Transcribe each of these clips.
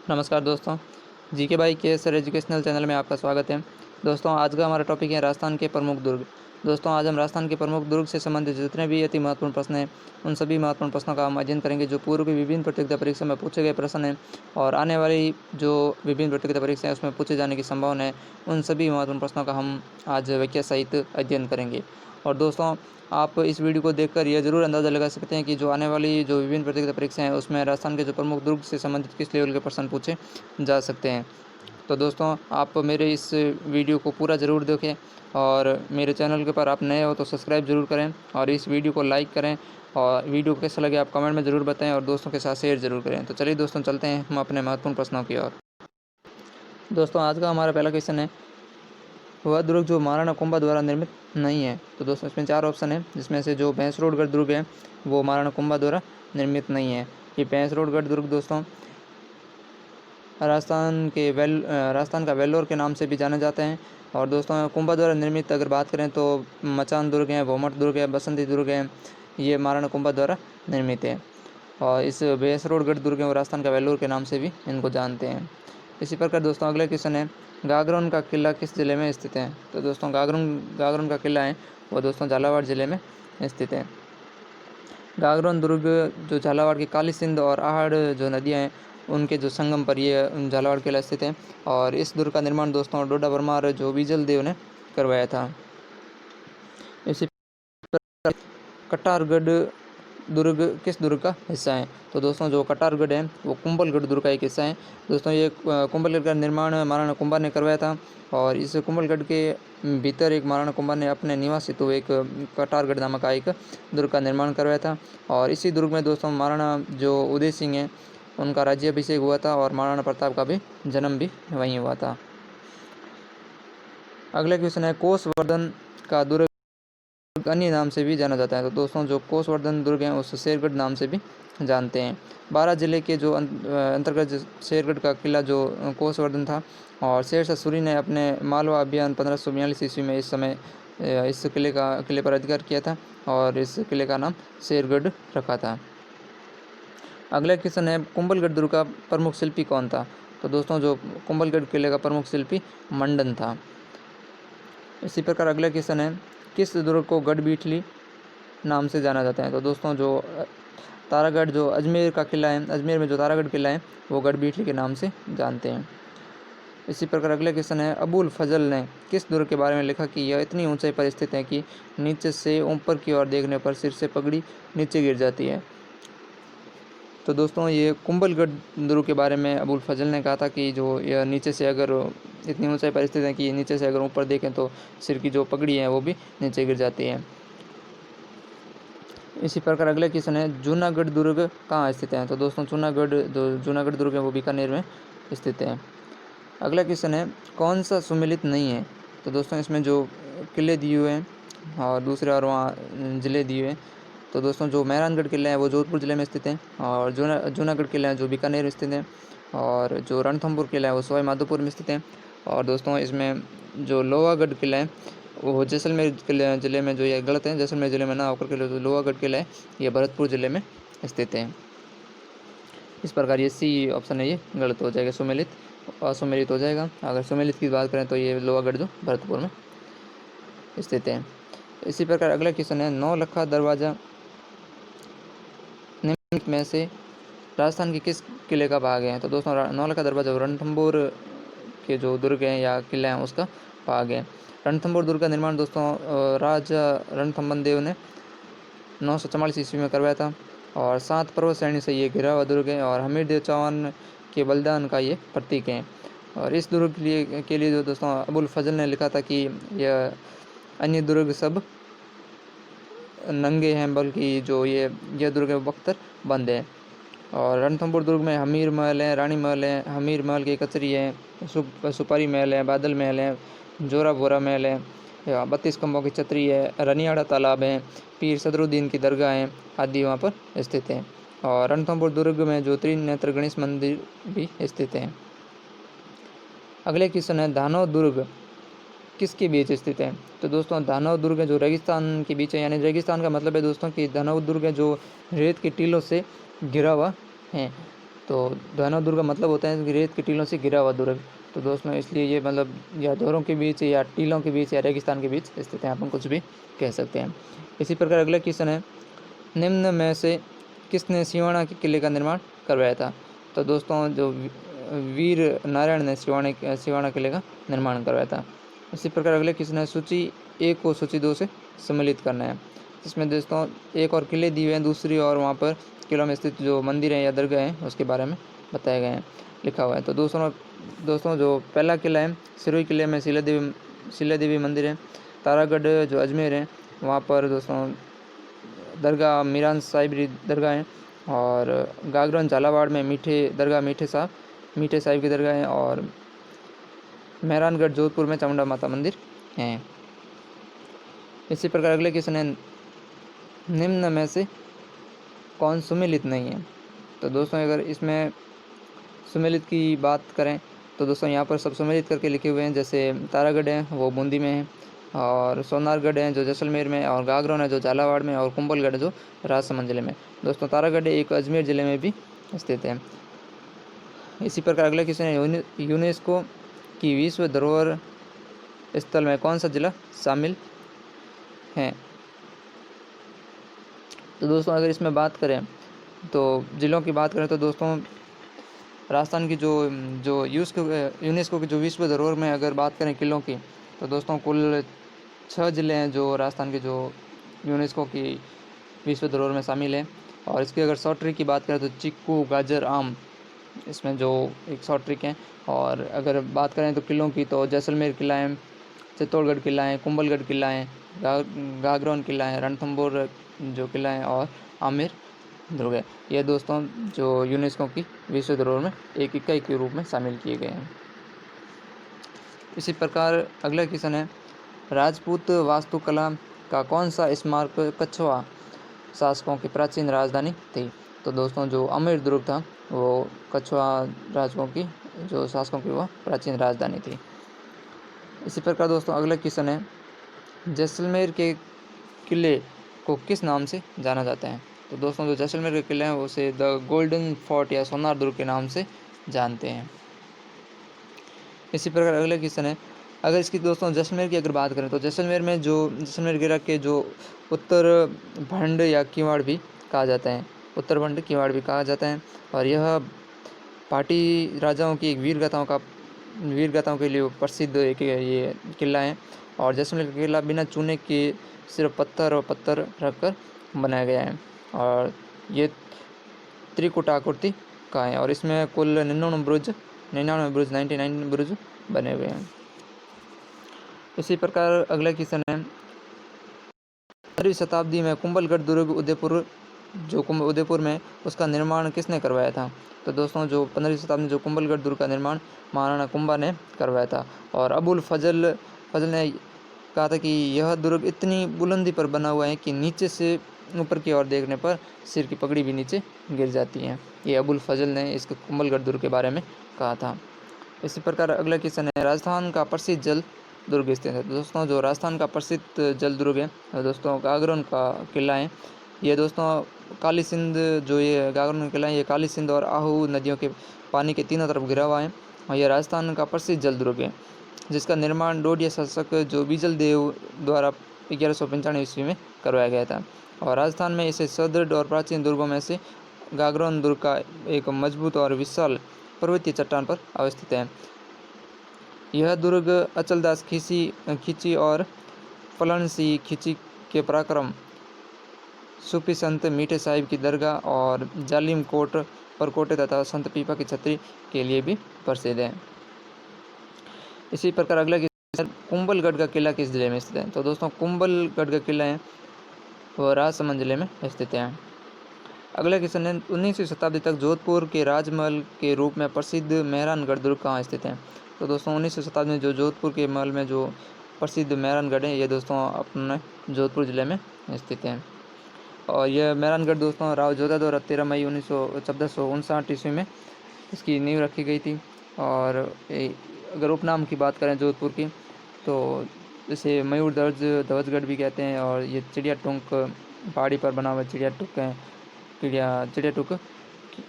नमस्कार दोस्तों, जीके भाई के सर एजुकेशनल चैनल में आपका स्वागत है। दोस्तों, आज का हमारा टॉपिक है राजस्थान के प्रमुख दुर्ग। दोस्तों, आज हम राजस्थान के प्रमुख दुर्ग से संबंधित जितने भी अति महत्वपूर्ण प्रश्न हैं, उन सभी महत्वपूर्ण प्रश्नों का हम अध्ययन करेंगे जो पूर्व की विभिन्न प्रतियोगिता परीक्षा में पूछे गए प्रश्न हैं और आने वाली जो विभिन्न प्रतियोगिता परीक्षा है उसमें पूछे जाने की संभावना है। उन सभी महत्वपूर्ण प्रश्नों का हम आज वाक्य सहित अध्ययन करेंगे। और दोस्तों, आप इस वीडियो को देखकर यह ज़रूर अंदाज़ा लगा सकते हैं कि जो आने वाली जो विभिन्न प्रतियोगिता परीक्षाएं हैं उसमें राजस्थान के जो प्रमुख दुर्ग से संबंधित किस लेवल के प्रश्न पूछे जा सकते हैं। तो दोस्तों, आप मेरे इस वीडियो को पूरा ज़रूर देखें और मेरे चैनल के पर आप नए हो तो सब्सक्राइब ज़रूर करें और इस वीडियो को लाइक करें और वीडियो को कैसा लगे आप कमेंट में ज़रूर बताएं और दोस्तों के साथ शेयर ज़रूर करें। तो चलिए दोस्तों, चलते हैं हम अपने महत्वपूर्ण प्रश्नों की ओर। दोस्तों, आज का हमारा पहला क्वेश्चन है, वह दुर्ग जो महाराणा कुंभा द्वारा निर्मित नहीं है। तो दोस्तों, इसमें 4 ऑप्शन है, जिसमें से जो भैंसरोडगढ़ दुर्ग है वो महाराणा कुंभा द्वारा निर्मित नहीं है। ये भैंसरोडगढ़ दुर्ग दोस्तों राजस्थान का वेल्लोर के नाम से भी जाना जाता है। और दोस्तों, कुंभा द्वारा निर्मित अगर बात करें तो मचान दुर्ग है, भोमट दुर्ग है, बसंती दुर्ग है, ये महाराणा कुंभा द्वारा निर्मित है। और इस भैंसरोडगढ़ दुर्ग है वो राजस्थान का वेल्लोर के नाम से भी इनको जानते हैं। इसी प्रकार दोस्तों, अगला क्वेश्चन है, गागरोन का किला किस जिले में स्थित है। तो दोस्तों, गागरोन का किला है वो दोस्तों झालावाड़ जिले में स्थित है। गागरोन दुर्ग जो झालावाड़ की काली सिंध और आहड़ जो नदियाँ हैं उनके जो संगम पर ये झालावाड़ किला स्थित है। और इस दुर्ग का निर्माण दोस्तों डोडा परमार जो बीजल देव ने करवाया था। इसी प्रकार कटारगढ़ दुर्ग किस दुर्ग का हिस्सा है। तो दोस्तों, जो कटारगढ़ है वो कुंभलगढ़ दुर्ग का एक हिस्सा है। दोस्तों, ये कुंभलगढ़ का निर्माण महाराणा कुंभा ने करवाया था और इस कुंभलगढ़ के भीतर एक महाराणा कुंभा ने अपने निवास हेतु एक कटारगढ़ नामक का एक दुर्ग का निर्माण करवाया था। और इसी दुर्ग में दोस्तों महाराणा जो उदय सिंह है उनका राज्याभिषेक हुआ था और महाराणा प्रताप का भी जन्म भी वहीं हुआ था। अगला क्वेश्चन है, कोसवर्धन का दुर्ग अन्य नाम से भी जाना जाता है। तो दोस्तों, जो कोसवर्धन दुर्ग है उस शेरगढ़ नाम से भी जानते हैं। 12 जिले के जो अंतर्गत शेरगढ़ का किला जो कोसवर्धन था और शेरशाह सूरी ने अपने मालवा अभियान 1542 ईस्वी में इस किले पर अधिकार किया था और इस किले का नाम शेरगढ़ रखा था। अगला क्वेश्चन है, कुंभलगढ़ दुर्ग का प्रमुख शिल्पी कौन था। तो दोस्तों, जो कुंभलगढ़ किले का प्रमुख शिल्पी मंडन था। इसी प्रकार अगला क्वेश्चन है, किस दुर्ग को गढ़बीठली नाम से जाना जाता है। तो दोस्तों, जो तारागढ़ जो अजमेर का किला है, अजमेर में जो तारागढ़ किला है वो गढ़बीठली के नाम से जानते हैं। इसी प्रकार अगला क्वेश्चन है, अबुल फजल ने किस दुर्ग के बारे में लिखा कि यह इतनी ऊंचाई पर स्थित है कि नीचे से ऊपर की ओर देखने पर सिर से पगड़ी नीचे गिर जाती है। तो दोस्तों, ये कुंभलगढ़ दुर्ग के बारे में अबुल फजल ने कहा था कि जो यह नीचे से अगर इतनी ऊंचाई पर स्थित है कि नीचे से अगर ऊपर देखें तो सिर की जो पगड़ी है वो भी नीचे गिर जाती है। इसी प्रकार अगला क्वेश्चन है, जूनागढ़ दुर्ग कहाँ स्थित है। तो दोस्तों, जूनागढ़ दुर्ग है वो बीकानेर में स्थित है। अगला क्वेश्चन है, कौन सा सुमेलित नहीं है। तो दोस्तों, इसमें जो किले दिए हुए हैं और दूसरे और वहाँ ज़िले दिए हुए हैं। तो दोस्तों, जो मेहरानगढ़ किला है वो जोधपुर ज़िले में स्थित है और जूनागढ़ किला है जो बीकानेर में स्थित है और जो रणथंभौर किला है वो सवाई माधोपुर में स्थित है। और दोस्तों, इसमें जो लोहागढ़ किला है वो जैसलमेर ज़िले में, जो ये गलत है, जैसलमेर ज़िले में ना होकर के जो लोहागढ़ किला है ये भरतपुर ज़िले में स्थित है। इस प्रकार ये सी ऑप्शन है ये गलत हो जाएगा, सुमेलित असुमेलित हो जाएगा। अगर सुमेलित की बात करें तो ये लोहागढ़ जो भरतपुर में स्थित है। इसी प्रकार अगला क्वेश्चन है, नौलखा दरवाज़ा निम्नलिखित में से राजस्थान के किस किले का भाग है। तो दोस्तों, नौलखा दरवाज़ा रणथंभौर के जो दुर्ग हैं या किला है उसका भाग है। रणथंभौर दुर्ग का निर्माण दोस्तों राजा रणथंभन देव ने 944 ईस्वी में करवाया था और 7 पर्वत श्रेणी से ये घिरा हुआ दुर्ग है और हमीरदेव चौहान के बलिदान का ये प्रतीक है। और इस दुर्ग के लिए जो दोस्तों अबुल फजल ने लिखा था कि यह अन्य दुर्ग सब नंगे हैं, बल्कि जो यह दुर्ग है वो बख्तर बंद है। और रणथंभौर दुर्ग में हमीर महल है, रानी महल है, हमीर महल की कचरी है, सुपारी महल है, बादल महल है, जोरा बोरा महल है, 32 खंभों की छतरी है, रनियाड़ा तालाब है, पीर सदरुद्दीन की दरगाह है आदि वहाँ पर स्थित है। और रणथंभौर दुर्ग में जो त्रिनेत्र गणेश मंदिर भी स्थित है। अगले क्वेश्चन है, धानोद दुर्ग किसके बीच स्थित है। तो दोस्तों, धानोद दुर्ग जो रेगिस्तान के बीच है, यानी रेगिस्तान का मतलब है दोस्तों कि धानोद दुर्ग जो रेत के टीलों से घिरा हुआ है। तो धनो दुर्ग का मतलब होता है कि रेत के टीलों से घिरा हुआ दुर्ग। तो दोस्तों इसलिए ये मतलब या धोरों के बीच या टीलों के बीच या रेगिस्तान के बीच स्थित है, अपन कुछ भी कह सकते हैं। इसी प्रकार अगला क्वेश्चन है, निम्न में से किसने सिवाना के किले का निर्माण करवाया था? तो दोस्तों जो वीर नारायण ने सिवाना किले का निर्माण करवाया था। इसी प्रकार अगले क्वेश्चन है, सूची 1 को सूची 2 से सम्मिलित करना है। इसमें दोस्तों एक और किले दिए हैं, दूसरी और वहाँ पर किलों में स्थित जो मंदिर हैं या दरगाह हैं उसके बारे में बताए गए हैं, लिखा हुआ है। तो दोस्तों जो पहला किला है सिरोही किले में शिला देवी मंदिर है। तारागढ़ जो अजमेर है वहाँ पर दोस्तों दरगाह मीरान साहिब दरगाह है। और गागरोन झालावाड़ में मीठे साहिब की दरगाह है। और मेहरानगढ़ जोधपुर में चामुंडा माता मंदिर है। इसी प्रकार अगले क्वेश्चन है, निम्न में से कौन सुमेलित नहीं है? तो दोस्तों अगर इसमें सुमेलित की बात करें तो दोस्तों यहाँ पर सब सुमेलित करके लिखे हुए हैं। जैसे तारागढ़ है वो बूंदी में है, और सोनारगढ़ है जो जैसलमेर में, और गागरोन है जो झालावाड़ में, और कुंभलगढ़ जो राजसमंद जिले में। दोस्तों तारागढ़ एक अजमेर जिले में भी स्थित है। इसी प्रकार अगला क्वेश्चन है, यूनेस्को की विश्व धरोहर स्थल में कौन सा जिला शामिल है? तो दोस्तों अगर इसमें बात करें तो जिलों की बात करें तो दोस्तों राजस्थान की जो यूनेस्को की जो विश्व धरोहर में अगर बात करें किलों की, तो दोस्तों कुल 6 ज़िले हैं जो राजस्थान के जो यूनेस्को की विश्व धरोहर में शामिल है। और इसकी अगर शॉर्ट ट्रिक की बात करें तो चिक्कू, गाजर, आम इसमें जो एक शॉर्ट ट्रिक है। और अगर बात करें तो किलों की तो जैसलमेर किला है, चित्तौड़गढ़ किला है, कुंभलगढ़ किला है, गागरोन किला है, रणथंभौर जो किला है, और आमेर दुर्ग है। ये दोस्तों जो यूनेस्को की विश्व धरोहर में एक इकाई के रूप में शामिल किए गए हैं। इसी प्रकार अगला क्वेश्चन है, राजपूत वास्तुकला का कौन सा स्मारक कछवा शासकों की प्राचीन राजधानी थी? तो दोस्तों जो आमेर दुर्ग था वो कछवा राजकों की जो शासकों की वह प्राचीन राजधानी थी। इसी प्रकार दोस्तों अगला क्वेश्चन है, जैसलमेर के किले को किस नाम से जाना जाता है? तो दोस्तों जो जैसलमेर के किले हैं उसे द गोल्डन फोर्ट या सोनार दुर्ग के नाम से जानते हैं। इसी प्रकार अगला क्वेश्चन है, अगर इसकी दोस्तों जैसलमेर की अगर बात करें तो जैसलमेर में जो जैसलमेर गिरा के जो उत्तर भंड या किवाड़ भी कहा जाता है, उत्तर भंड किवाड़ भी कहा जाता है। और यह पाटी राजाओं की एक वीर गाथाओं के लिए प्रसिद्ध एक ये किला है। और जैसलमेर का किला बिना चूने के सिर्फ पत्थर रखकर बनाया गया है, और ये त्रिकुट आकृति का है। और इसमें कुल 99 ब्रुज 99 ब्रुज बने हुए हैं। इसी प्रकार अगला क्वेश्चन है, 15वीं शताब्दी में कुंभलगढ़ दुर्ग उदयपुर में उसका निर्माण किसने करवाया था? तो दोस्तों जो 15वीं शताब्दी में जो कुंभलगढ़ दुर्ग का निर्माण महाराणा कुंभा ने करवाया था। और अबुल फजल ने कहा था कि यह दुर्ग इतनी बुलंदी पर बना हुआ है कि नीचे से ऊपर की ओर देखने पर सिर की पगड़ी भी नीचे गिर जाती है। ये अबुल फजल ने इसके कुंभलगढ़ दुर्ग के बारे में कहा था। इसी प्रकार अगला क्वेश्चन है, राजस्थान का प्रसिद्ध जल दुर्ग स्थित है। दोस्तों जो राजस्थान का प्रसिद्ध जल दुर्ग है दोस्तों गागरोन का किला है। ये दोस्तों काली सिंध जो ये गागरोन किला है ये काली सिंध और आहू नदियों के पानी के तीनों तरफ घिरा हुआ है। और यह राजस्थान का प्रसिद्ध जल दुर्ग है जिसका निर्माण डोडिया शासक जो बीजल देव द्वारा 1195 ईस्वी में करवाया गया था। और राजस्थान में इसे सुदृढ़ और प्राचीन दुर्गों में से गागरोन दुर्ग का एक मजबूत और विशाल पर्वतीय चट्टान पर अवस्थित है। यह दुर्ग अचलदास खींची और फलनसी खींची के पराक्रम, सूफी संत मीठे साहिब की दरगाह और जालिम कोट परकोटे तथा संत पीपा की छतरी के लिए भी प्रसिद्ध है। इसी प्रकार अगला कुंभलगढ़ का किला किस जिले में स्थित है? तो दोस्तों कुंभलगढ़ का किला है वह राजसमंद जिले में स्थित है। अगला क्वेश्चन है, 19वीं शताब्दी तक जोधपुर के राजमहल के रूप में प्रसिद्ध मेहरानगढ़ दुर्ग कहाँ स्थित है? तो दोस्तों 19वीं शताब्दी में जो जोधपुर के महल में जो प्रसिद्ध मेहरानगढ़ है ये दोस्तों अपने जोधपुर जिले में स्थित है। और यह मेहरानगढ़ दोस्तों राव जोधा द्वारा 13 मई 1459 ईस्वी में इसकी नींव रखी गई थी। और अगर उपनाम की बात करें जोधपुर की तो इसे मयूर ध्वजगढ़ भी कहते हैं। और ये चिड़िया टुंक पहाड़ी पर बना हुआ चिड़िया टुक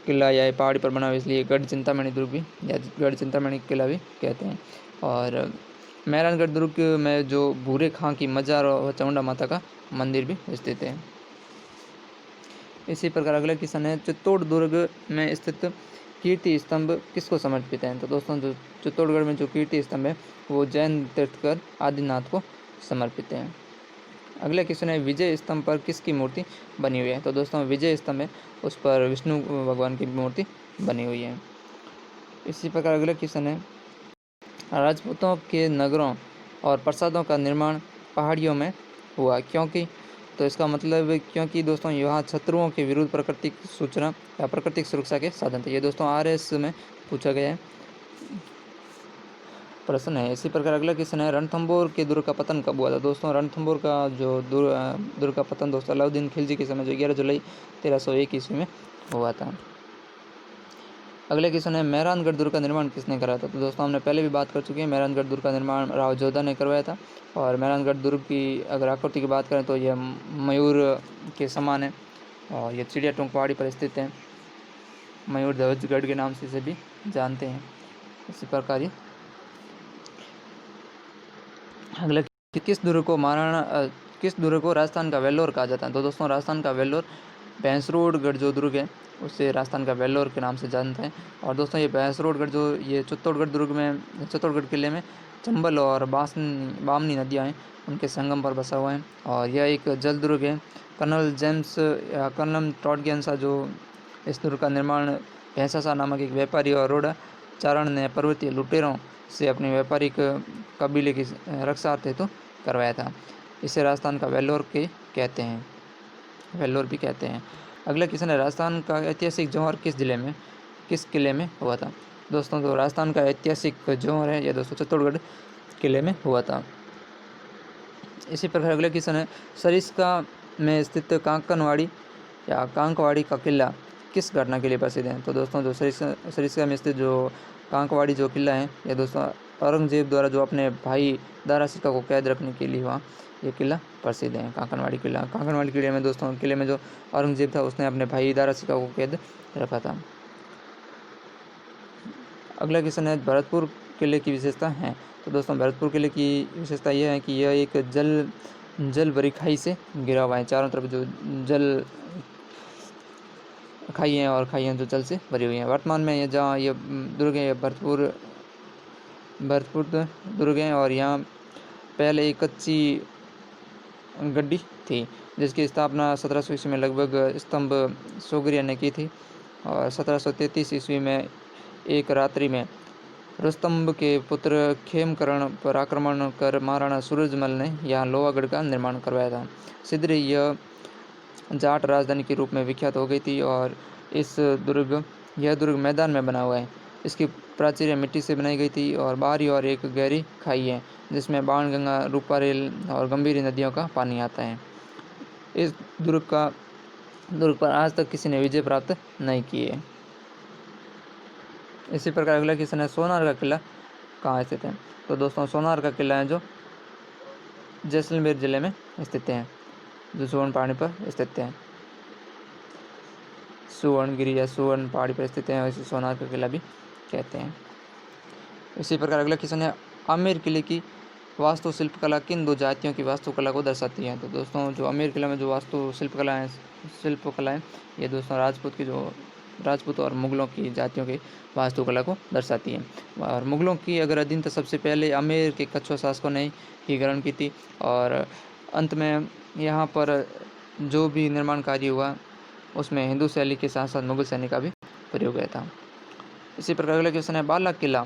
किला या पहाड़ी पर बना हुआ, इसलिए गढ़ चिंतामणि दुर्ग भी या गढ़ चिंतामणि किला भी कहते हैं। और मेहरानगढ़ दुर्ग में जो भूरे खां की मजार और चामुंडा माता का मंदिर भी स्थित है। इसी प्रकार अगला क्वेश्चन है, चित्तौड़ दुर्ग में स्थित कीर्ति स्तंभ किसको समर्पित है? तो दोस्तों जो चित्तौड़गढ़ में जो कीर्ति स्तंभ है वो जैन तीर्थकर आदिनाथ को समर्पित है। अगला क्वेश्चन है, विजय स्तंभ पर किसकी मूर्ति बनी हुई है? तो दोस्तों विजय स्तंभ है उस पर विष्णु भगवान की मूर्ति बनी हुई है। इसी प्रकार अगला क्वेश्चन है, राजपूतों के नगरों और प्रासादों का निर्माण पहाड़ियों में हुआ क्योंकि? तो इसका मतलब क्योंकि दोस्तों यहाँ शत्रुओं के विरुद्ध प्राकृतिक सूचना या प्राकृतिक सुरक्षा के साधन थे। ये दोस्तों RS में पूछा गया है प्रश्न है। इसी प्रकार अगला क्वेश्चन है, रणथंभौर के दुर्ग का पतन कब हुआ था? दोस्तों रणथंभौर का जो दुर्ग का पतन दोस्तों अलाउद्दीन खिलजी के समय जो 11 जुलाई 1301 ईस्वी में हुआ था। अगले क्वेश्चन है, मेहरानगढ़ दुर्ग का निर्माण किसने कराया था? तो दोस्तों हमने पहले भी बात कर चुके हैं, मेहरानगढ़ दुर्ग का निर्माण राव जोधा ने करवाया था। और मेहरानगढ़ दुर्ग की अगर आकृति की बात करें तो यह मयूर के समान है और यह चिड़िया टोंक पहाड़ी पर स्थित है। मयूर ध्वजगढ़ के नाम से इसे भी जानते हैं। इसी प्रकार ये अगला, किस दुर्ग को राजस्थान का वेल्लोर कहा जाता है? तो दोस्तों राजस्थान का वेल्लोर भैंसरोडगढ़ जो दुर्ग है उसे राजस्थान का वेल्लोर के नाम से जानते हैं। और दोस्तों ये भैंसरोडगढ़ जो ये चित्तौड़गढ़ दुर्ग में, चित्तौड़गढ़ किले में चंबल और बामनी नदियाँ हैं उनके संगम पर बसा हुआ है और यह एक जल दुर्ग है। कर्नल जेम्स या कर्नल टॉड के अनुसार जो इस दुर्ग का निर्माण भैंसासा नामक एक व्यापारी और रोड़ा चारण ने पर्वतीय लुटेरों से अपने व्यापारिक कबीले की रक्षार्थ हेतु करवाया था। इसे राजस्थान का वेल्लोर के कहते हैं, वेल्लोर भी कहते हैं। अगला क्वेश्चन है, राजस्थान का ऐतिहासिक जौहर किस किले में हुआ था? दोस्तों तो राजस्थान का ऐतिहासिक जौहर है यह दोस्तों चित्तौड़गढ़ किले में हुआ था। इसी प्रकार अगला क्वेश्चन है, सरिस्का में स्थित कांकनवाड़ी या कांकवाड़ी का किला किस घटना के लिए प्रसिद्ध है? तो दोस्तों जो सरिस्का में स्थित जो कांकवाड़ी जो किला है यह दोस्तों औरंगजेब द्वारा जो अपने भाई दारा सिक्का को कैद रखने के लिए हुआ ये किला प्रसिद्ध है, कांकनवाड़ी किला। कांकनवाड़ी किले में दोस्तों किले में जो औरंगजेब था उसने अपने भाई दारा सिक्का को कैद रखा था। अगला क्वेश्चन है, भरतपुर किले की विशेषता है? तो दोस्तों भरतपुर किले की विशेषता यह है कि यह एक जल भरी खाई से घिरा हुआ है। चारों तरफ जो जल खाइयाँ और खाइयाँ जो जल से भरी हुई हैं। वर्तमान में ये जहाँ ये दुर्ग है भरतपुर दुर्ग है और यहाँ पहले एक कच्ची गड्डी थी जिसकी स्थापना 1700 ईस्वी में लगभग स्तंभ सोगरिया ने की थी और 1733 ईस्वी में एक रात्रि में रुस्तंभ के पुत्र खेमकरण पर आक्रमण कर महाराणा सूरजमल ने यहाँ लोहागढ़ का निर्माण करवाया था। सिद्धरी यह जाट राजधानी के रूप में विख्यात हो गई थी और यह दुर्ग मैदान में बना हुआ है। इसकी प्राचीरें मिट्टी से बनाई गई थी और बाहरी और एक गहरी खाई है जिसमें बाणगंगा, रूपारेल और गंभीरी नदियों का पानी आता है। इस दुर्ग पर आज तक किसी ने विजय प्राप्त नहीं की है। इसी प्रकार अगला क्वेश्चन है, सोनार का किला कहाँ स्थित है? तो दोस्तों सोनार का किला है जो जैसलमेर जिले में स्थित है, जो सुवर्ण पहाड़ी पर स्थित है, सुवर्णगिरी या सुवर्ण पहाड़ी पर स्थित है, इसे सोनार का किला भी कहते हैं। इसी प्रकार अगला क्वेश्चन है, आमेर किले की वास्तुशिल्प कला किन दो जातियों की वास्तुकला को दर्शाती है? तो दोस्तों जो आमेर किला में जो वास्तुशिल्प कला है ये दोस्तों राजपूत और मुगलों की जातियों की वास्तुकला को दर्शाती है। और मुगलों की अगर अधीनता सबसे पहले आमेर के कच्छवा शासकों ने ही ग्रहण की थी और अंत में यहाँ पर जो भी निर्माण कार्य हुआ उसमें हिंदू शैली के साथ साथ मुगल शैली का भी प्रयोग किया था। इसी प्रकार अगला क्वेश्चन है, बाला किला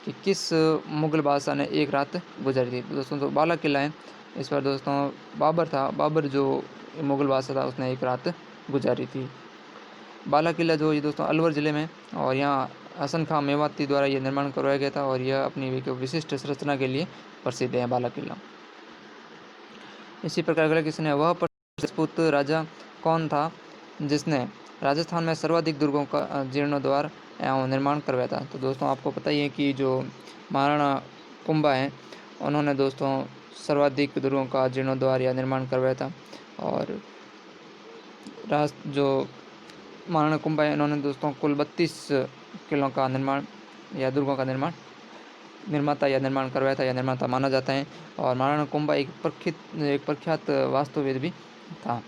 कि किस मुगल बादशाह ने एक रात गुजारी थी? दोस्तों तो बाला किला है इस पर दोस्तों बाबर जो मुगल बादशाह था उसने एक रात गुजारी थी। बाला किला जो ये दोस्तों अलवर ज़िले में और यहाँ हसन खां मेवाती द्वारा ये निर्माण करवाया गया था और यह अपनी एक विशिष्ट संरचना के लिए प्रसिद्ध है बाला किला। इसी प्रकार अगला क्वेश्चन है, वह राजपूत राजा कौन था जिसने राजस्थान में सर्वाधिक दुर्गों का जीर्णोद्धार एवं निर्माण करवाया था? तो दोस्तों आपको पता ही है कि जो महाराणा कुंभा हैं उन्होंने दोस्तों सर्वाधिक दुर्गों का जीर्णोद्धार या निर्माण करवाया था और जो महाराणा कुंभा इन्होंने दोस्तों कुल 32 किलों का निर्माण या दुर्गों का निर्माता या निर्माण करवाया था या निर्माता माना जाता है। और महाराणा कुंभा एक प्रख्यात वास्तुविद भी था।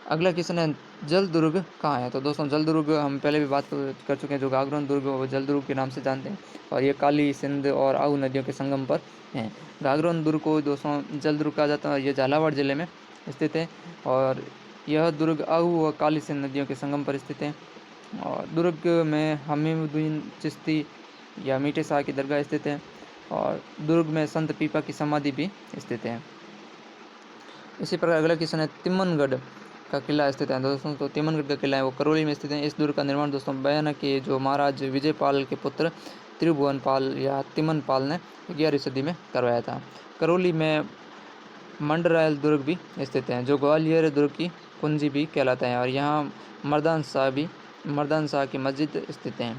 अगला क्वेश्चन है, जल दुर्ग कहाँ है? तो दोस्तों जल दुर्ग हम पहले भी बात कर चुके हैं। जो गागरोन दुर्ग वो जल दुर्ग के नाम से जानते हैं और ये काली, सिंध और आहू नदियों के संगम पर है। गागरोन दुर्ग को दोस्तों जल दुर्ग कहा जाता है। ये झालावाड़ जिले में स्थित है और यह दुर्ग आहू व काली, सिंध नदियों के संगम पर स्थित है। और दुर्ग में हमीउद्दीन चिश्ती या मीठे शाह की दरगाह स्थित है और दुर्ग में संत पीपा की समाधि भी स्थित है। इसी प्रकार अगला क्वेश्चन है, तिम्मनगढ़ का किला स्थित है। दोस्तों तो तिम्मनगढ़ का किला है वो करौली में स्थित है। इस दुर्ग का निर्माण दोस्तों बयाना के जो महाराज विजयपाल के पुत्र त्रिभुवन पाल या तिम्मन पाल ने 11वीं सदी में करवाया था। करौली में मंडरायल दुर्ग भी स्थित है जो ग्वालियर दुर्ग की कुंजी भी कहलाता है और यहाँ मर्दान शाह की मस्जिद स्थित है।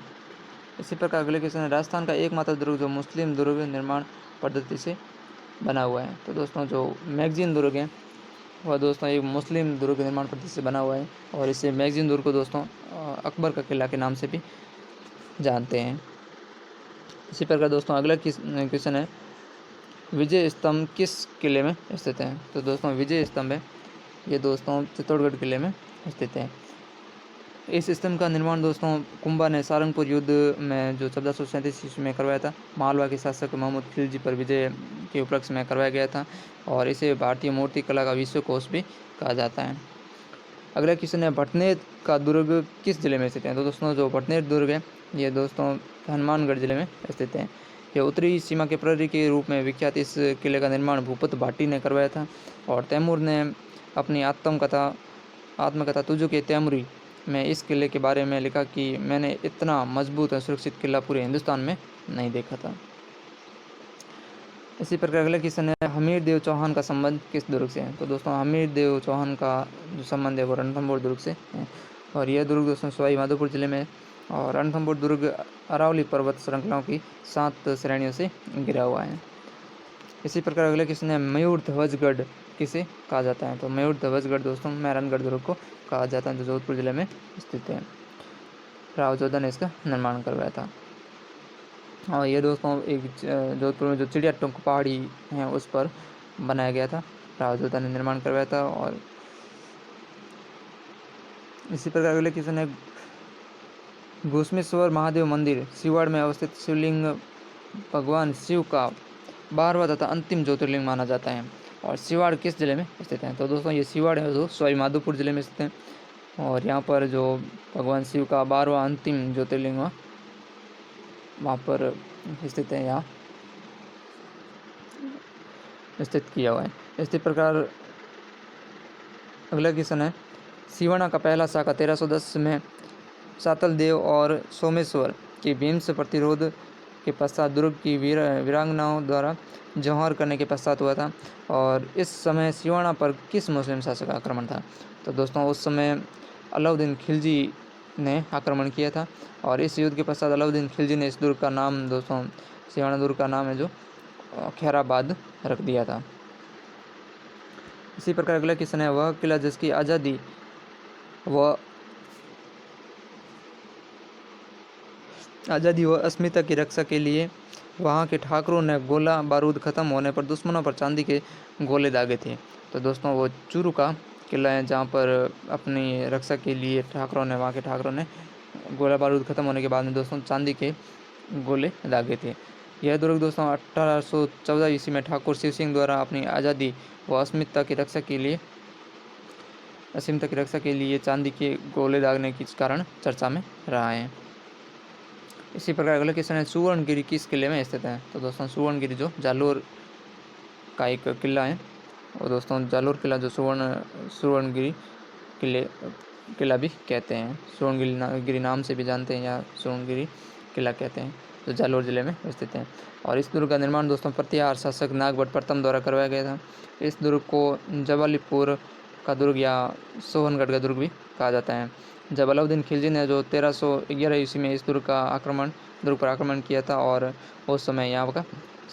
इसी प्रकार अगले क्वेश्चन है, राजस्थान का एकमात्र दुर्ग जो मुस्लिम दुर्ग निर्माण पद्धति से बना हुआ है। तो दोस्तों जो मैगजीन दुर्ग है वह दोस्तों एक मुस्लिम दुर्ग निर्माण पद्धति से बना हुआ है और इसे मैगजीन दुर्ग को दोस्तों अकबर का किला के नाम से भी जानते हैं। इसी प्रकार दोस्तों अगला क्वेश्चन है, विजय स्तंभ किस किले में स्थित है? तो दोस्तों विजय स्तंभ है ये दोस्तों चित्तौड़गढ़ किले में स्थित है। इस स्तंभ का निर्माण दोस्तों कुंभा ने सारंगपुर युद्ध में जो 1437 ईस्वी में करवाया था, मालवा के शासक मोहम्मद खिलजी पर विजय के उपलक्ष्य में करवाया गया था और इसे भारतीय मूर्ति कला का विश्वकोश भी कहा जाता है। अगला क्वेश्चन है, भटनेर का दुर्ग किस जिले में स्थित है? तो दोस्तों जो भटनेर दुर्ग है ये दोस्तों हनुमानगढ़ जिले में स्थित है। यह उत्तरी सीमा के प्रहरी के रूप में विख्यात इस किले का निर्माण भूपत भाटी ने करवाया था और तैमूर ने अपनी आत्मकथा तुझो के तैमूरी में इस किले के बारे में लिखा कि मैंने इतना मजबूत और सुरक्षित किला पूरे हिंदुस्तान में नहीं देखा था। इसी प्रकार अगला क्वेश्चन है, हमीर देव चौहान का संबंध किस दुर्ग से है? तो दोस्तों हमीर देव चौहान का जो संबंध है वो रणथंभौर दुर्ग से है और यह दुर्ग दोस्तों सवाई माधोपुर जिले में है और रणथंभौर दुर्ग अरावली पर्वत श्रृंखलाओं की 7 श्रेणियों से घिरा हुआ है। इसी प्रकार अगला क्वेश्चन है, मयूर ध्वजगढ़ किसे कहा जाता है? तो मयूर ध्वजगढ़ दोस्तों मेहरानगढ़ दुर्ग को कहा जाता है जो जोधपुर जिले में स्थित है। राव जोधा ने इसका निर्माण करवाया था और ये दोस्तों एक जोधपुर में जो चिड़िया टोंक पहाड़ी है उस पर बनाया गया था। राव जोधा ने निर्माण करवाया था। और इसी प्रकार अगले क्वेश्चन है, घुसमेश्वर महादेव मंदिर सिवाड़ में अवस्थित शिवलिंग भगवान शिव का 12वां तथा अंतिम ज्योतिर्लिंग माना जाता है और सिवाड़ किस जिले में स्थित है? तो दोस्तों ये सिवाड़ है जो सवाई माधोपुर जिले में स्थित है और यहाँ पर जो भगवान शिव का 12वां अंतिम ज्योतिर्लिंग वहाँ पर स्थित है, यहाँ स्थित किया हुआ है। इसी प्रकार अगला क्वेश्चन है, सिवाना का पहला शाखा 1310 में सातल देव और सोमेश्वर के भीम प्रतिरोध के पश्चात दुर्ग की वीरांगनाओं द्वारा जौहर करने के पश्चात हुआ था और इस समय सिवाना पर किस मुस्लिम शासक का आक्रमण था? तो दोस्तों उस समय अलाउद्दीन खिलजी ने आक्रमण किया था और इस युद्ध के पश्चात अलाउद्दीन खिलजी ने इस दुर्ग का नाम दोस्तों सिवाना दुर्ग का नाम है जो खैराबाद रख दिया था। इसी प्रकार अगला क्वेश्चन है, वह किला जिसकी आज़ादी व अस्मिता की रक्षा के लिए वहाँ के ठाकुरों ने गोला बारूद खत्म होने पर दुश्मनों पर चांदी के गोले दागे थे। तो दोस्तों वो चूरू का किला है जहाँ पर अपनी रक्षा के लिए वहाँ के ठाकुरों ने गोला बारूद खत्म होने के बाद में दोस्तों चांदी के गोले दागे थे। यह दुर्ग दोस्तों 1814 ईस्वी में ठाकुर शिव सिंह द्वारा अपनी आज़ादी व अस्मिता की रक्षा के लिए चांदी के गोले दागने के कारण चर्चा में रहा है। इसी प्रकार अगला क्वेश्चन है, सुवर्णगिरी किस किले में स्थित है? तो दोस्तों सुवर्णगिरी जो जालोर का एक किला है और दोस्तों जालोर किला जो सुवर्णगिरी किला भी कहते हैं, सुवर्णगिरी नाम से भी जानते हैं या सुवर्णगिरी किला कहते हैं, जो जालोर जिले में स्थित है। और इस दुर्ग का निर्माण दोस्तों प्रतिहार शासक नागभट्ट प्रथम द्वारा करवाया गया था। इस दुर्ग को जवालीपुर का दुर्ग या सोहनगढ़ का दुर्ग भी कहा जाता है। जब अलाउद्दीन खिलजी ने जो 1311 ईस्वी में इस दुर्ग पर आक्रमण किया था और उस समय यहाँ का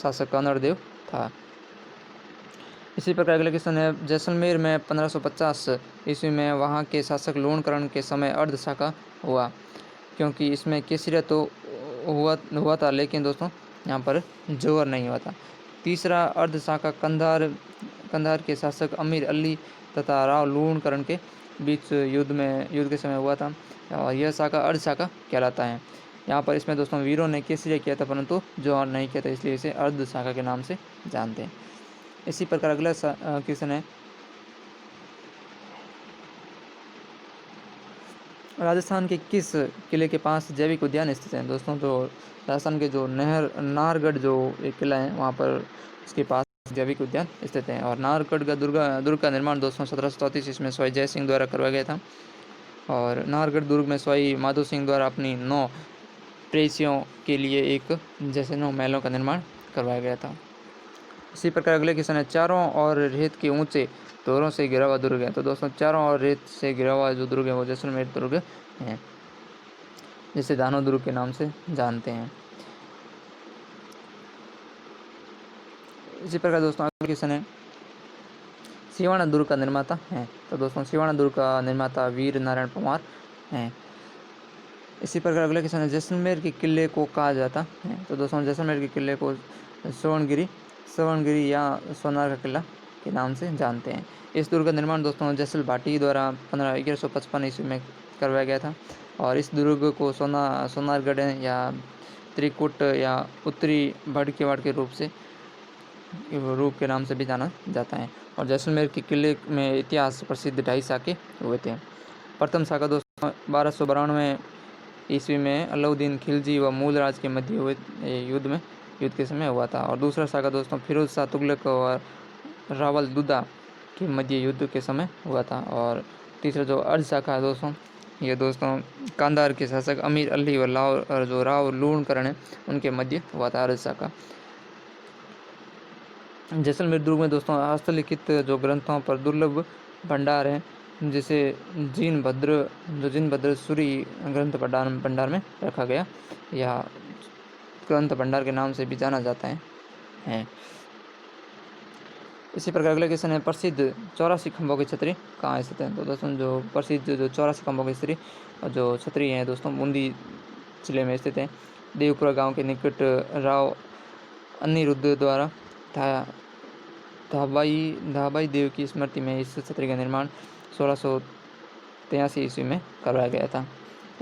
शासक कन्नड़ देव था। इसी प्रकार अगला क्वेश्चन है, जैसलमेर में 1550 ईस्वी में वहाँ के शासक लोणकरण के समय अर्ध शाखा हुआ, क्योंकि इसमें केसरिया तो हुआ था, लेकिन दोस्तों यहाँ पर जौहर नहीं हुआ था। तीसरा अर्ध शाखा कंधार के शासक अमीर अली तथा राव लूणकरण के बीच युद्ध के समय हुआ था, और यह शाखा अर्ध शाखा कहलाता है। यहाँ पर इसमें दोस्तों वीरों ने केसरिया किया था, परंतु जौहर नहीं किया था, इसलिए इसे अर्ध शाखा के नाम से जानते हैं। इसी प्रकार अगला क्वेश्चन है, राजस्थान के किस किले के पास जैविक उद्यान स्थित है? दोस्तों जो राजस्थान के जो नाहरगढ़ जो एक किला है, वहाँ पर इसके पास जैविक उद्यान स्थित है। और नाहरगढ़ का दुर्ग का निर्माण दोस्तों 1734 इसमें स्वाई जय सिंह द्वारा करवाया गया था। और नाहरगढ़ दुर्ग में स्वाई माधो सिंह द्वारा अपनी 9 प्रेसियों के लिए एक जैसे 9 महलों का निर्माण करवाया गया था। इसी प्रकार अगले क्वेश्चन है, चारों और रेत के ऊंचे तोरों से घिरा हुआ दुर्ग है। तो दोस्तों चारों और रेत से घिरा हुआ जो दुर्ग है वो जैसलमेर दुर्ग है, जिसे दानो दुर्ग के नाम से जानते हैं। इसी प्रकार दोस्तों अगला क्वेश्चन है, सिवाना दुर्ग का निर्माता है। तो दोस्तों सिवाना दुर्ग का निर्माता वीर नारायण परमार हैं। इसी प्रकार अगला क्वेश्चन है, जैसलमेर के किले को कहा जाता है। तो दोस्तों जैसलमेर के किले को सवर्णगिरी या सोनार का किला के नाम से जानते हैं। इस दुर्ग का निर्माण दोस्तों जैसल भाटी द्वारा 1155 ईस्वी में करवाया गया था। और इस दुर्ग को सोनारगढ़ या त्रिकुट या उत्तरी भड़केवाड़ के रूप के नाम से भी जाना जाता है। और जैसलमेर के किले में इतिहास प्रसिद्ध 2.5 शाखे हुए थे। प्रथम शाखा दोस्तों 1292 ईस्वी में अलाउद्दीन खिलजी व मूलराज के मध्य हुए युद्ध के समय हुआ था। और दूसरा शाखा दोस्तों फिरोज शाह तुगलक और रावल दुद्दा के मध्य युद्ध के समय हुआ था। और तीसरा जो अर्ध शाखा है दोस्तों, ये दोस्तों कांधार के शासक अमीर अली व जो राव लूणकरण है उनके मध्य हुआ था अर्ध शाखा। जैसलमेर दुर्ग में दोस्तों हस्तलिखित जो ग्रंथों पर दुर्लभ भंडार है, जिसे जिनभद्र सूरी ग्रंथ भंडार में रखा गया, या ग्रंथ भंडार के नाम से भी जाना जाता है। इसी प्रकार अगला क्वेश्चन है, प्रसिद्ध 84 खंभों की छतरी कहाँ स्थित है? तो दोस्तों जो प्रसिद्ध जो 84 खंभों की जो छतरी है दोस्तों बूंदी जिले में स्थित है। देवपुरा गांव के निकट राव अनिरुद्ध द्वारा धाबाई देव की स्मृति में इस छतरी का निर्माण 1683 ईस्वी में करवाया गया था।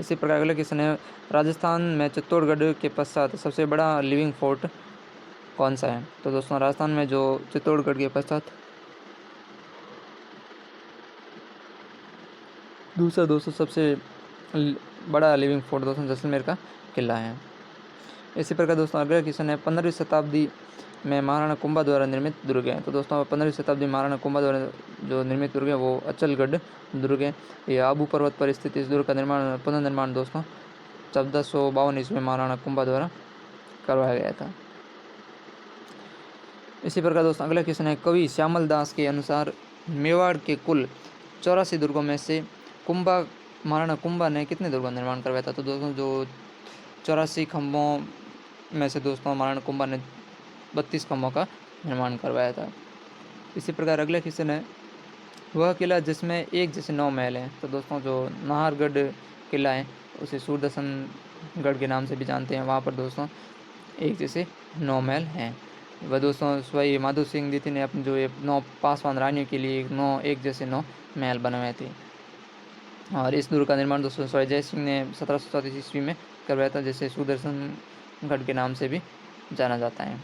इसी प्रकार अगला क्वेश्चन है, राजस्थान में चित्तौड़गढ़ के पश्चात सबसे बड़ा लिविंग फोर्ट कौन सा है? तो दोस्तों राजस्थान में जो चित्तौड़गढ़ के पश्चात दूसरा दोस्तों सबसे बड़ा लिविंग फोर्ट दोस्तों जैसलमेर का किला है। इसी प्रकार दोस्तों अगला क्वेश्चन है, 15वीं शताब्दी में महाराणा कुंभा द्वारा निर्मित दुर्ग है। तो दोस्तों 15वीं शताब्दी महाराणा कुंभा द्वारा जो निर्मित दुर्ग है वो अचलगढ़ दुर्ग है। ये आबू पर्वत पर स्थित इस दुर्ग का पुनर्निर्माण दोस्तों 1452 ईस्वी में महाराणा कुंभा द्वारा करवाया गया था। इसी प्रकार दोस्तों अगला क्वेश्चन है, कवि श्यामल दास के अनुसार मेवाड़ के कुल 84 दुर्गों में से महाराणा कुंभा ने कितने दुर्गों का निर्माण करवाया था? तो दोस्तों जो 84 खंभों में से दोस्तों महाराणा कुंभा ने 32 खंभों का निर्माण करवाया था। इसी प्रकार अगला क्वेश्चन है, वह किला जिसमें एक जैसे 9 महल हैं। तो दोस्तों जो नाहरगढ़ किला है उसे सूरदर्शनगढ़ के नाम से भी जानते हैं। वहाँ पर दोस्तों एक जैसे 9 महल हैं। वह दोस्तों स्वाई माधो सिंह द्वितीय ने अपने जो 9 पासवान रानियों के लिए एक जैसे 9 महल बनवाए थे। और इस दुर्ग का निर्माण दोस्तों स्वाई जय सिंह ने 1734 ईस्वी में करवाया था, जिसे सुदर्शनगढ़ के नाम से भी जाना जाता है।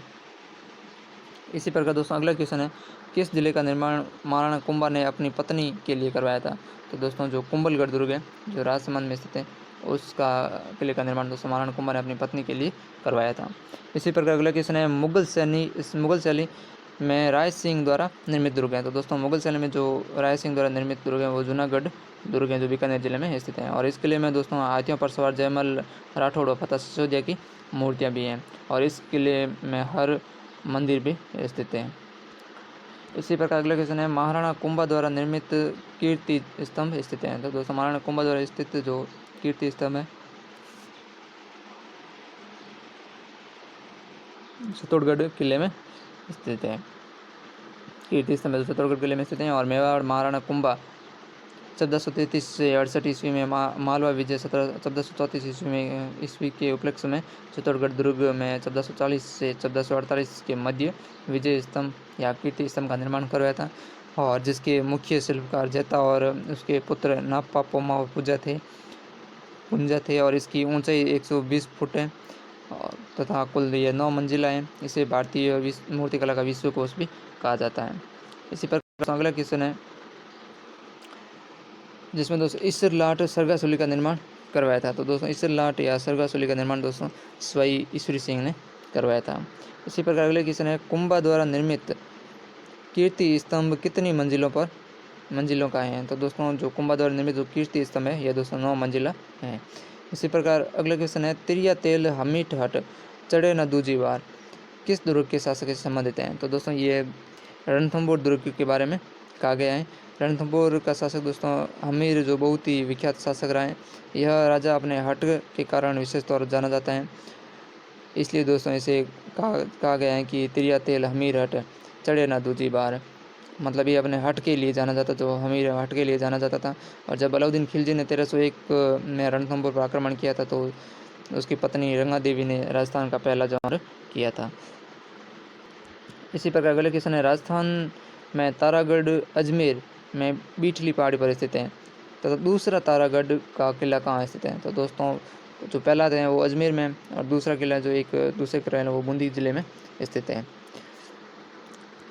इसी प्रकार दोस्तों अगला क्वेश्चन है, किस जिले का निर्माण महाराणा कुंभा ने अपनी पत्नी के लिए करवाया था? तो दोस्तों जो कुंभलगढ़ दुर्ग है जो राजसमंद में स्थित है उसका किले का निर्माण दोस्तों महाराणा कुंभा ने अपनी पत्नी के लिए करवाया था। इसी प्रकार अगला क्वेश्चन है, मुगल शैली में राय सिंह द्वारा निर्मित दुर्ग है। तो दोस्तों मुगल शैली में जो राय सिंह द्वारा निर्मित दुर्ग है वो जूनागढ़ दुर्ग है जो बीकानेर जिले में स्थित है। और इस किले में दोस्तों हाथियों पर सवार जयमल राठौड़ और फतेह सिसोदिया की मूर्तियाँ भी हैं। और इस किले में हर मंदिर भी स्थित है। इसी प्रकार अगला क्वेश्चन है, महाराणा कुंभा द्वारा निर्मित कीर्ति स्तंभ स्थित है। तो दोस्तों महाराणा कुंभा द्वारा स्थित जो कीर्ति स्तंभ है चित्तौड़गढ़ किले में स्थित है। कीर्ति स्तंभ है चित्तौड़गढ़ किले में स्थित हैं। और मेवाड़ महाराणा कुंभा 1433 से 68 ईस्वी में मालवा विजय 1434 ईस्वी के उपलक्ष्य में चित्तौड़गढ़ दुर्ग में 1440 से 1448 के मध्य विजय स्तंभ या कीर्ति स्तंभ का निर्माण करवाया था, और जिसके मुख्य शिल्पकार जैता और उसके पुत्र नाप्पा पोमा पुंजा थे, और इसकी ऊंचाई 120 फुट है तथा कुल ये 9 मंजिला है। इसे भारतीय मूर्तिकला का विश्व कोश भी कहा जाता है। इसी प्रकार अगला क्वेश्चन है जिसमें दोस्तों ईसर लाट सरगासुली का निर्माण करवाया था। तो दोस्तों ईसर लाट या सरगासुली का निर्माण दोस्तों स्वाई ईश्वरी सिंह ने करवाया था। इसी प्रकार अगले क्वेश्चन है कुंभा द्वारा निर्मित कीर्ति स्तंभ कितनी मंजिलों का है। तो दोस्तों जो कुंभा द्वारा निर्मित जो कीर्ति स्तंभ है यह दोस्तों 9 मंजिला है। इसी प्रकार अगला क्वेश्चन है तिरिया तेल हमीठ हट चढ़े न दूजी बार किस दुर्ग के शासक से संबंधित हैं। तो दोस्तों ये रणथंभौर दुर्ग के बारे में कहा गया है। रणथंभौर का शासक दोस्तों हमीर जो बहुत ही विख्यात शासक रहा है। यह राजा अपने हट के कारण विशेष तौर पर जाना जाता है, इसलिए दोस्तों इसे कहा गया है कि तिरिया तेल हमीर हट चढ़े ना दूजी बार, मतलब ये अपने हट के लिए जाना जाता, जो हमीर हट के लिए जाना जाता था। और जब अलाउद्दीन खिलजी ने 1301 में रणथंभौर पर आक्रमण किया था तो उसकी पत्नी रंगा देवी ने राजस्थान का पहला जौहर किया था। इसी प्रकार अगले क्वेश्चन है राजस्थान में तारागढ़ अजमेर में बीठली पहाड़ी पर स्थित है तथा दूसरा तारागढ़ का किला कहाँ स्थित है। तो दोस्तों जो पहला है वो अजमेर में और दूसरा किला जो एक दूसरे किला है वो बूंदी जिले में स्थित है।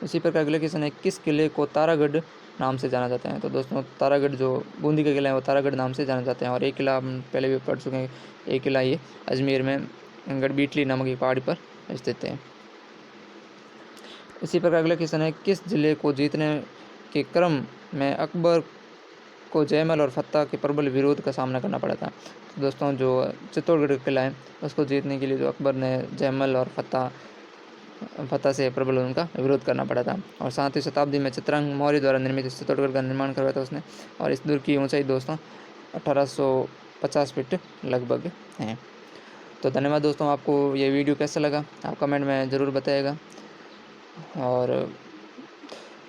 इसी प्रकार अगले क्वेश्चन है किस किले को तारागढ़ नाम से जाना जाता है। तो दोस्तों तारागढ़ जो बूंदी का किला है वो तारागढ़ नाम से जाना जाते हैं। और एक किला हम पहले भी पढ़ चुके हैं, एक किला ये अजमेर में गढ़बीठली नामक एक पहाड़ी पर स्थित है। इसी प्रकार अगला क्वेश्चन है किस जिले को जीतने के क्रम में अकबर को जयमल और फत्ता के प्रबल विरोध का सामना करना पड़ा था। तो दोस्तों जो चित्तौड़गढ़ किला है उसको जीतने के लिए जो अकबर ने जयमल और फत्ता से प्रबल उनका विरोध करना पड़ा था। और 7वीं शताब्दी में चित्रांग मौर्य द्वारा निर्मित चित्तौड़गढ़ का निर्माण करवाया था उसने। और इस दुर्ग की ऊंचाई दोस्तों 1850 फीट लगभग है। तो धन्यवाद दोस्तों, आपको ये वीडियो कैसा लगा आप कमेंट में ज़रूर बताइएगा। और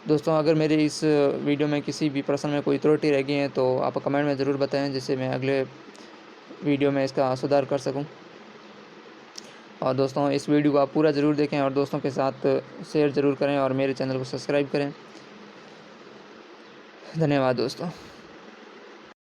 दोस्तों अगर मेरे इस वीडियो में किसी भी प्रश्न में कोई त्रुटि रह गई है तो आप कमेंट में ज़रूर बताएं, जिससे मैं अगले वीडियो में इसका सुधार कर सकूं। और दोस्तों इस वीडियो को आप पूरा ज़रूर देखें और दोस्तों के साथ शेयर ज़रूर करें और मेरे चैनल को सब्सक्राइब करें। धन्यवाद दोस्तों।